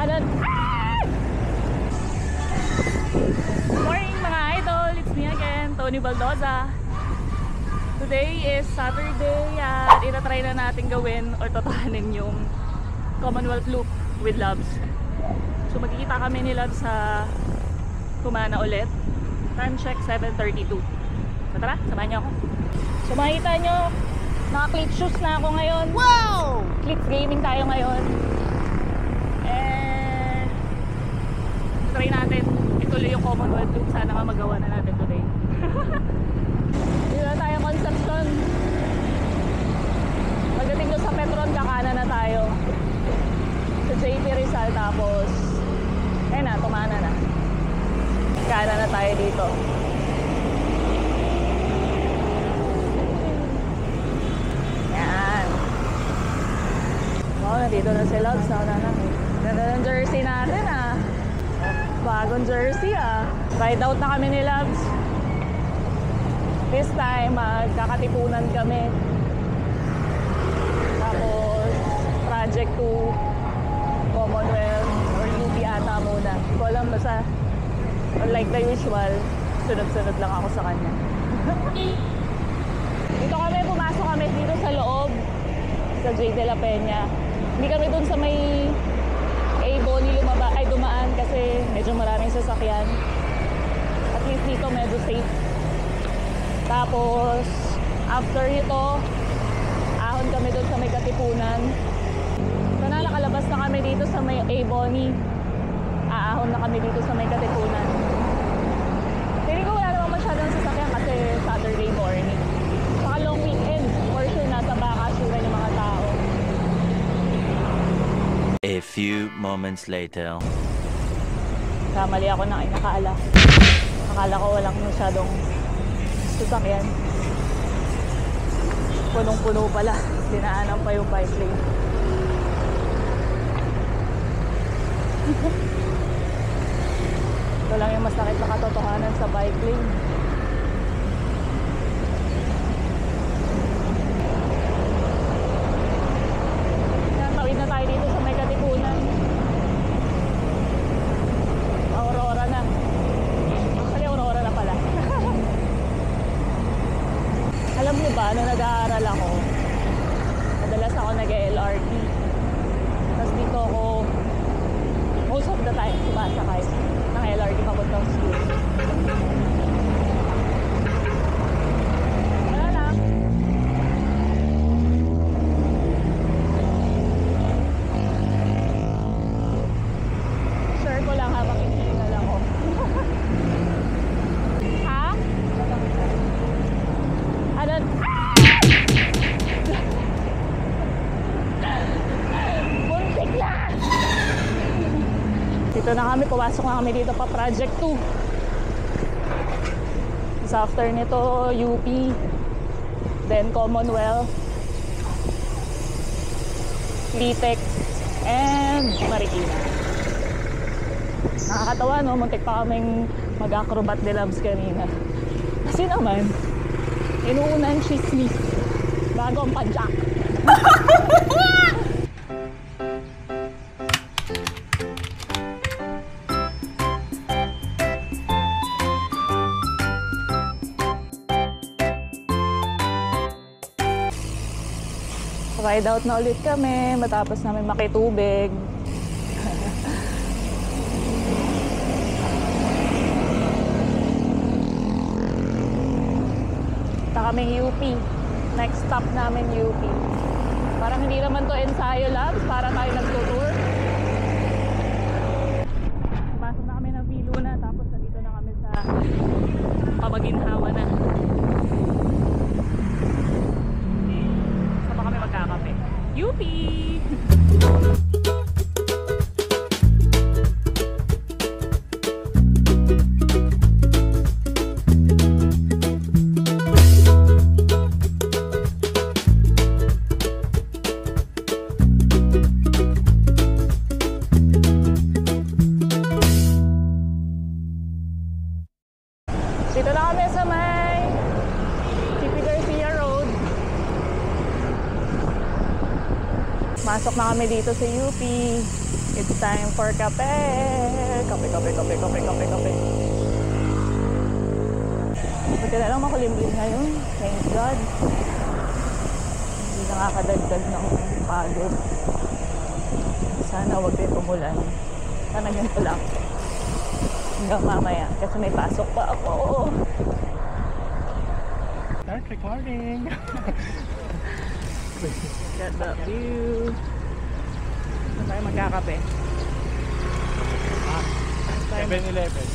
Ano? Morning mga idol! It's me again, Tony Baldoza. Today is Saturday at itatry na natin gawin or totohanin yung Commonwealth Loop with Loves. So magkikita kami ni Loves sa Cumana ulit. Time check 7:32. So tara, samahan niyo ako. So makikita nyo, naka-click shoes na ako ngayon. Wow! Click gaming tayo ngayon. And try natin ituloy yung Commonwealth Loop. Sana nga magawa na natin today. Dito na tayo Concepcion. Pagdating doon sa Petron, kakana na tayo sa JP Rizal, tapos ayun na, Cumana na. Kana na tayo dito. Yan. Wow, nandito na si Loves. Ganda ng jersey natin ah. Bagong jersey ah. Ride out na kami ni Loves. This time, magkakatipunan kami. Tapos, project to Commonwealth or UP ata muna. Hindi ko alam, basta unlike the usual, sunod-sunod lang ako sa kanya. Dito kami, pumasok kami dito sa loob sa J. De La Peña. Hindi kami dun sa may A-Boni dumaan kasi medyo maraming sasakyan. At least dito medyo safe. Tapos after ito, ahon kami dun sa may Katipunan. So nakalabas na kami dito sa may A-Boni. Aahon na kami dito sa may Katipunan. Hindi ko wala naman masyadong sasakyan kasi Saturday morning. Saka long weekend, for sure nasa bakasyon yung mga tao. A few moments later. Kamali ako ng inakaala. Akala ko walang masyadong sasakyan. Punong-puno pala. Dinaanan pa yung bike lane. Ito lang yung masakit na katotohanan sa bike lane. Tawid na tayo dito sa may Katipunan. Aurora na. Actually, Aurora na pala. Alam niyo ba, nung nag-aaral ako, madalas ako nag-LRT. Tapos dito ako, most of the time, sumasakay ng LRT papuntang school. Wala lang. Share ko lang habang hinihingal ako. Ha? Ano? Buntik na! Dito na kami, pumasok na kami dito pa Project 2. So after nito, UP, then Commonwealth, Litex, and Marikina. Nakakatawa no, muntik pa kaming mag-acrobat de Loves kanina. Kasi naman, inuunan chismis bago ang padjak. Ride out na ulit kami matapos namin makitubig. Punta kaming UP. Next stop namin UP. Parang hindi naman to ensayo Loves, para tayo nagtutour. Pumasok na kami ng Viluna, tapos nandito na kami sa Pamaginhawa na. Saan pa kami magkakape? UP! Dito na kami sa may CP Garcia Road. Masok na kami dito sa UP. It's time for kape! Kape, kape, kape, kape, kape, kape. Buti na lang makulimlim ngayon. Thank God. Hindi nakakadagdag ng pagod. Sana wag din umulan. Sana ganito lang. Hanggang mamaya. Kasi may pasok pa ako. Start recording. Get the view. Saan tayo magkakape? 7-Eleven.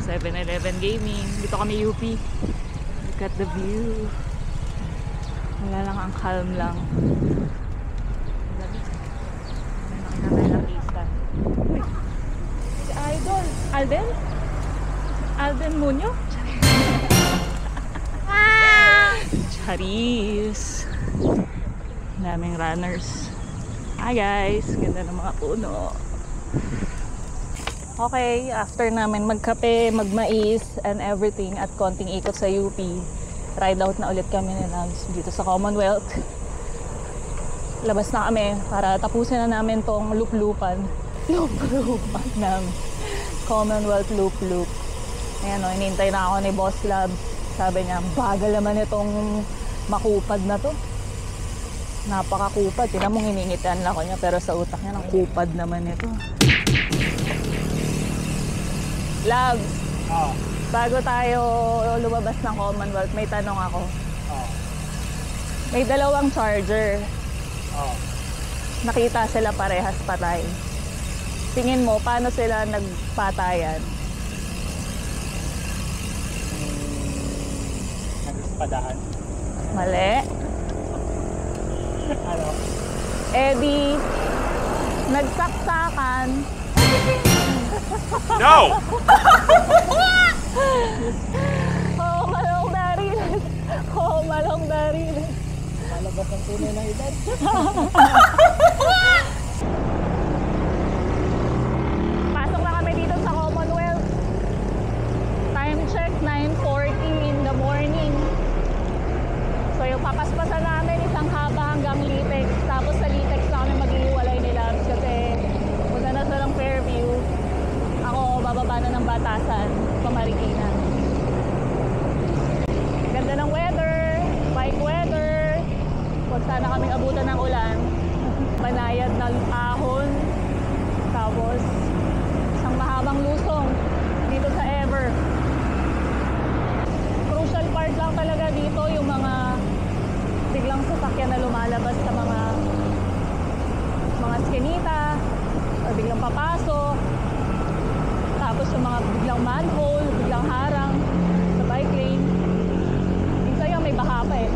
7-Eleven Gaming. Dito kami UP. Look at the view. Wala lang, ang calm lang. Nakita tayo ng artista. Uy! Si Idol! Alden? Alden Muño? Charis! Daming runners. Hi guys! Ganda ng mga puno. Okay, after namin magkape, magmais, and everything at konting ikot sa UP, ride out na ulit kami ni Nams dito sa Commonwealth. Labas na kami para tapusin na namin tong loop-loopan. Loop-loopan namin. Commonwealth loop-loop. Ayan o, inintay na ako ni Boss Lab. Sabi niya, bagal naman itong makupad na to. Napakakupad. Tingnan mong hiningitan lang ako niya, pero sa utak niya, ang kupad naman ito. Labs, bago tayo lumabas ng Commonwealth, may tanong ako. May dalawang charger. Nakita sila parehas patay. Tingin mo, paano sila nagpatayan? Nagpadaan. Mali. Ano? Eddie, nagsaksakan. No! Oh, malong dariles. Oh, malong dariles. Malabas ang tunay ng edad. Pasok na kami dito sa Commonwealth. Time check, 9:40 in the morning. So yung papaspasan namin isang haba hanggang Litex. Tapos sa Litex na kami mag-iiwalay ni Labs kasi punta na sa ng Fairview. Ako bababa na ng Batasan, Pamarikina. Ganda ng weather, bike weather. Huwag sana kaming abutan ng ulan. Banayad na ahon. Tapos isang mahabang lusong dito sa Ever. Crucial part lang talaga dito yung mga biglang sasakyan na lumalabas sa mga skinita o biglang papasok. Tapos yung mga biglang manhole, biglang harang sa bike lane. Minsan yung may baha pa eh.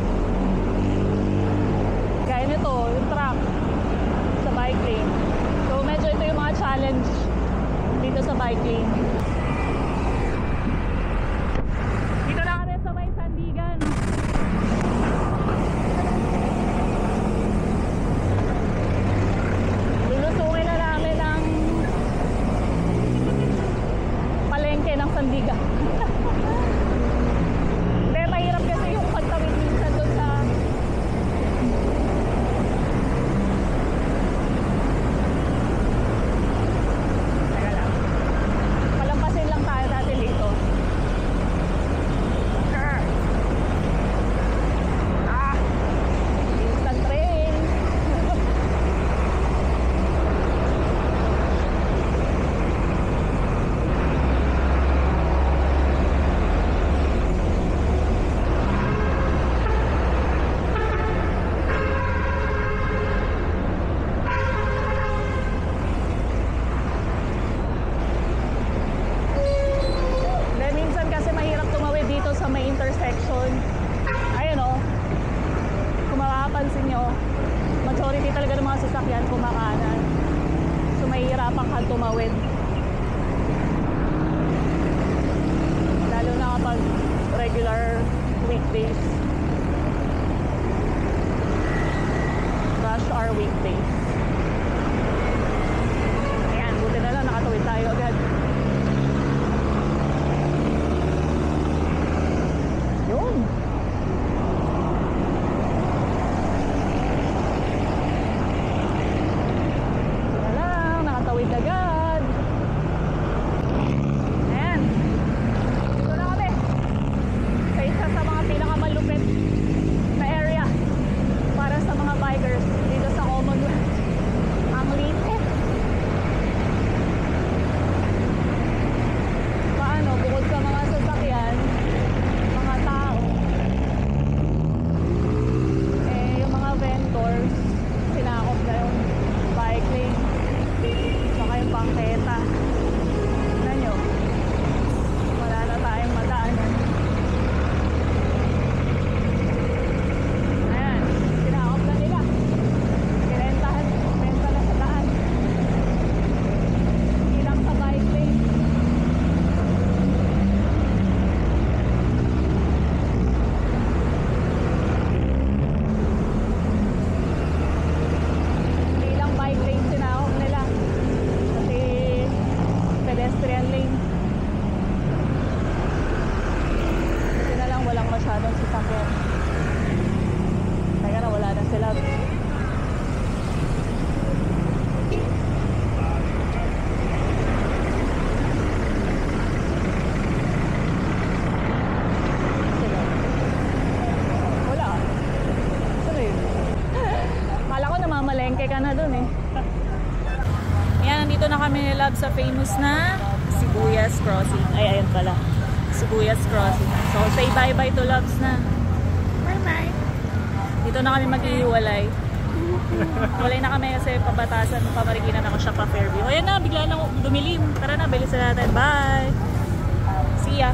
Gaya nito, yung truck sa bike lane. So medyo ito yung mga challenge dito sa bike lane. Dito na kami sa may Sandigan. Lulusungin na namin ang palengke ng Sandigan. Hindi, mahirap kasi yung pagtawid minsan doon sa teka lang. Palampasin lang tayo dati dito. Instant train. Then minsan kasi mahirap tumawid dito sa may intersection. Ayun o. Kung makapansin nyo, majority talaga ng mga sasakyan kumakanan. So mahihirapan ka tumawid. Lalo na kapag regular weekdays. Rush hour weekdays. Ayan, buti na lang nakatawid tayo agad. Yun. Wala lang. nandito na kami lab sa famous na Sibuyas Crossing. Ay, ayun pala. Sibuyas Crossing. So, say bye-bye to Loves na. Bye-bye. Dito na kami mag-iiwalay. Walay na kami kasi pabatasan, pamarikinan ako siya pa Fairview. Ayan na, bigla na dumilim. Tara na, bilisan natin. Bye! See ya!